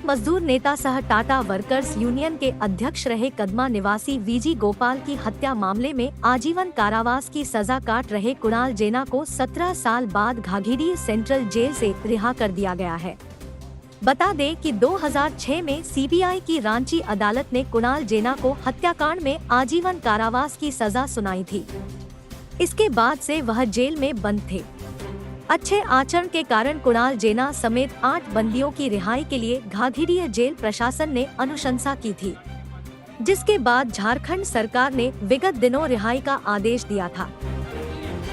मजदूर नेता सह टाटा वर्कर्स यूनियन के अध्यक्ष रहे कदमा निवासी वीजी गोपाल की हत्या मामले में आजीवन कारावास की सजा काट रहे कुणाल जेना को 17 साल बाद घाघीडीह सेंट्रल जेल से रिहा कर दिया गया है। बता दें कि 2006 में सीबीआई की रांची अदालत ने कुणाल जेना को हत्याकांड में आजीवन कारावास की सजा सुनाई थी। इसके बाद से वह जेल में बंद थे। अच्छे आचरण के कारण कुणाल जेना समेत 8 बंदियों की रिहाई के लिए घाघीडीह जेल प्रशासन ने अनुशंसा की थी, जिसके बाद झारखंड सरकार ने विगत दिनों रिहाई का आदेश दिया था।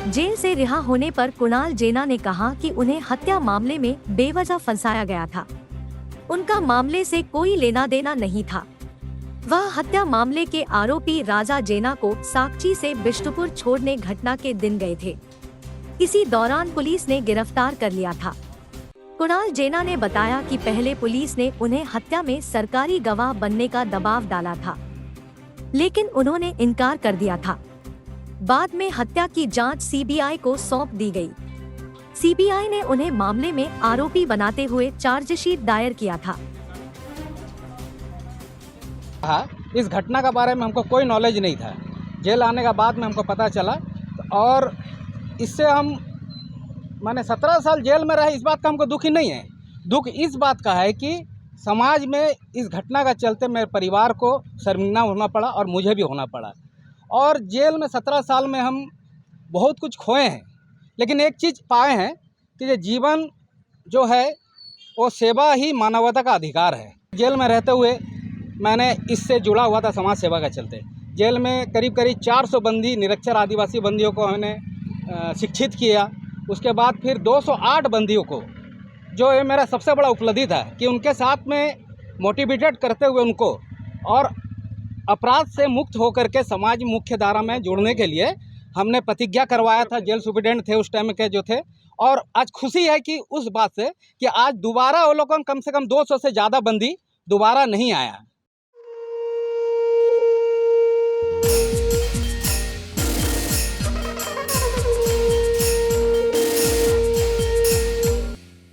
जेल से रिहा होने पर कुणाल जेना ने कहा कि उन्हें हत्या मामले में बेवजह फंसाया गया था। उनका मामले से कोई लेना देना नहीं था। वह हत्या मामले के आरोपी राजा जेना को साकची से बिष्टुपुर छोड़ने घटना के दिन गए थे। इसी दौरान पुलिस ने गिरफ्तार कर लिया था। कुणाल जेना ने बताया कि पहले पुलिस ने उन्हें हत्या में सरकारी गवाह बनने का दबाव डाला था, लेकिन उन्होंने इनकार कर दिया था। बाद में हत्या की जांच सीबीआई को सौंप दी गई। सीबीआई ने उन्हें मामले में आरोपी बनाते हुए चार्जशीट दायर किया था। इस घटना के बारे में हमको कोई नॉलेज नहीं था। जेल आने के बाद में हमको पता चला, और इससे मैंने 17 साल जेल में रहे, इस बात का हमको दुख ही नहीं है। दुख इस बात का है कि समाज में इस घटना का चलते मेरे परिवार को शर्मिंदा होना पड़ा और मुझे भी होना पड़ा। और जेल में 17 साल में हम बहुत कुछ खोए हैं, लेकिन एक चीज़ पाए हैं कि ये जीवन जो है वो सेवा ही मानवता का अधिकार है। जेल में रहते हुए मैंने इससे जुड़ा हुआ था समाज सेवा का चलते। जेल में करीब 400 बंदी निरक्षर आदिवासी बंदियों को हमने शिक्षित किया। उसके बाद फिर 208 बंदियों को, जो ये मेरा सबसे बड़ा उपलब्धि था कि उनके साथ में मोटिवेटेड करते हुए उनको और अपराध से मुक्त होकर के समाज मुख्य धारा में जुड़ने के लिए हमने प्रतिज्ञा करवाया था। जेल सुप्रीटेंडेंट थे उस टाइम के जो थे, और आज खुशी है कि उस बात से कि आज दोबारा वो लोगों कम से कम 200 से ज़्यादा बंदी दोबारा नहीं आया।